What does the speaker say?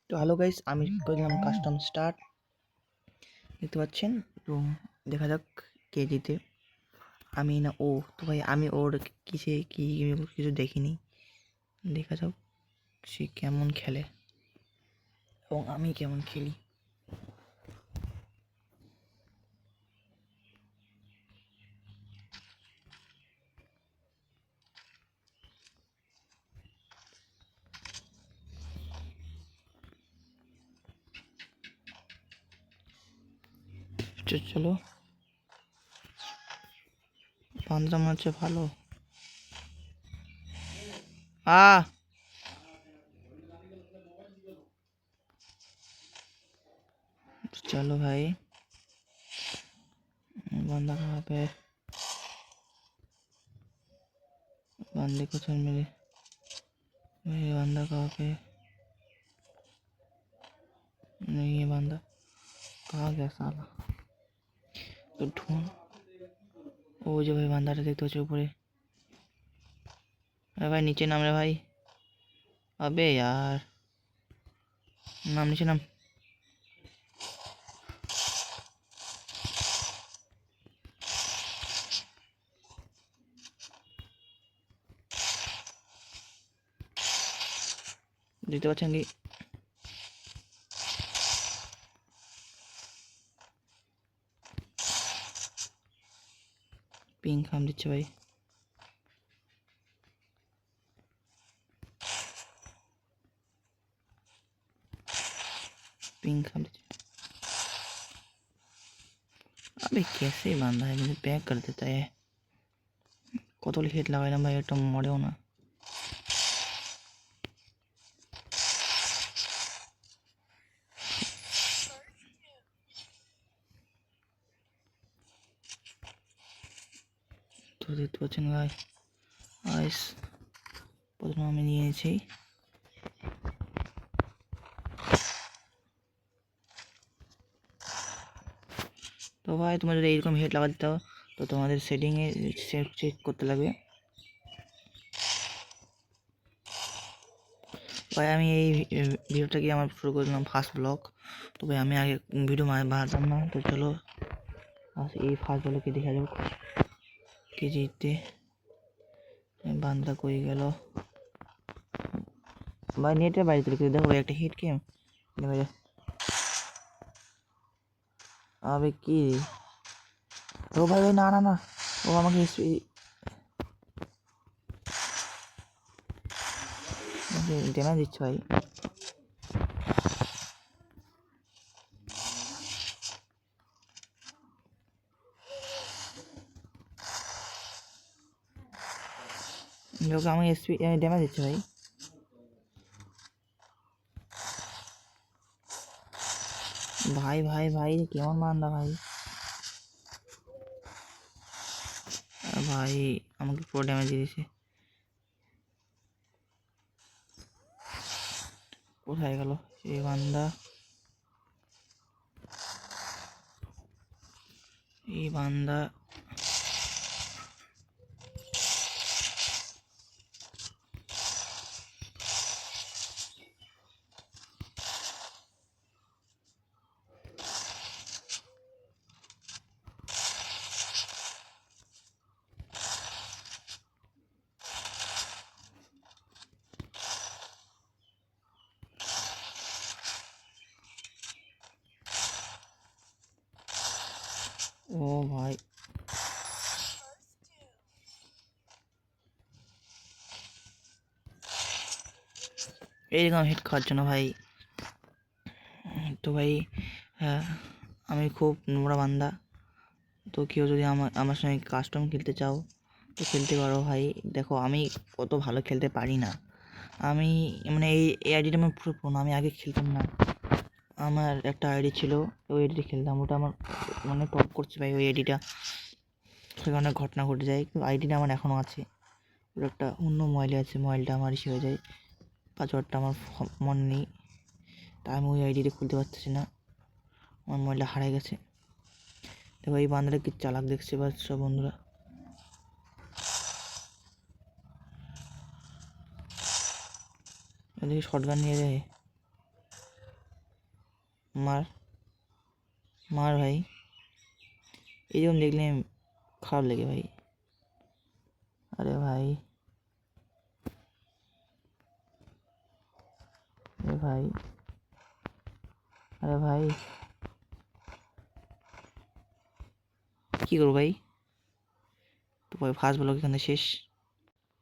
তো hello guys, আমি করে দিলাম কাস্টম স্টার্ট। দেখতে পাচ্ছেন। তো দেখা যাক কে জিতে, আমি না ও। তো ভাই আমি ওর কিসে কি কিছু দেখিনি। দেখা যাক সে কেমন খেলে এবং আমি কেমন খেলি। চলো, বান্দরা মনে হচ্ছে ভালো। चलो भाई, बंदा कहाँ पे है? बंदे को चल मेरे मेरे बंदा कहाँ पे है? नहीं, ये बंदा कहाँ गया साला? तो ढूंढ। वो जो भाई बंदा देखते हो ऊपर। अरे भाई नीचे नाम रे भाई। अबे यार, नाम नीचे नाम। দেখতে পাচ্ছেন কি পিং খাম দিচ্ছে ভাই। पिंग खाम दिচ্ছে। अबे कैसे बांधा है, मुझे पैक कर देता है। কতগুলো হিট লাগাইলাম ভাই, একটা মরেও না। তো দেখতে পাচ্ছেন ভাই, আইস প্রথমে আমি নিয়েছি। তো ভাই তোমরা যদি এইরকম হেড লাগাতে চাও তো তোমাদের সেটিংয়ে চেক করতে লাগবে। ভাই আমি এই ভিডিওটাকে আমার শুরু করে দিলাম ফার্স্ট ব্লগ। তো ভাই আমি আগে ভিডিও বানাতাম না। তো চলো এই ফার্স্ট ব্লগে দেখা যাক কে জিততে। বান্দা কই গেল ভাই? নেটের বাইরে চলে গেছে। দেখো একটা হিট কে দেখা যায়। আবে কি ও ভাই ভাই, না না না, ও আমাকে ড্যামেজ দিচ্ছে ভাই। ওকে আমাকে ড্যামেজ দিচ্ছে ভাই। ভাই ভাই ভাই কেমন বান্দা ভাই। ভাই আমাকে পুরো ড্যামেজ দিয়েছে। কোথায় গেল এই বান্দা? এই বান্দা ও ভাই এইরকম হিট খাওয়ার জন্য ভাই। তো ভাই হ্যাঁ, আমি খুব নোংরা বান্দা। তো কেউ যদি আমার সঙ্গে কাস্টম খেলতে চাও তো খেলতে পারো ভাই। দেখো আমি কত ভালো খেলতে পারি না। আমি মানে এই আইডিটা আমার পুরো পুরোনো। আমি আগে খেলতাম না। আমার একটা আইডি ছিল, ওই আইডিটা খেলতাম। ওটা আমার মানে টপ করছে ভাই ওই আইডিটা। সেখানে অনেক ঘটনা ঘটে যায়, কিন্তু আইডিটা আমার এখনও আছে। ওটা একটা অন্য মোবাইলে আছে, মোবাইলটা আমার ইসে হয়ে যায়, পাসওয়ার্ডটা আমার মনে নেই। তাই আমি ওই আইডিটা খুলতে পারতেছি না, আমার মোবাইলটা হারিয়ে গেছে। দেখো এই বান্দাটা কি চালাক দেখছে বা সব বন্ধুরা। এদিকে শটগান নিয়ে যায়। মার মার ভাই, এইরকম দেখলে খারাপ লাগে ভাই। আরে ভাই, আরে ভাই, আরে ভাই, কী করবো ভাই? তো ভাই ফার্স্ট ব্লক এখানে শেষ।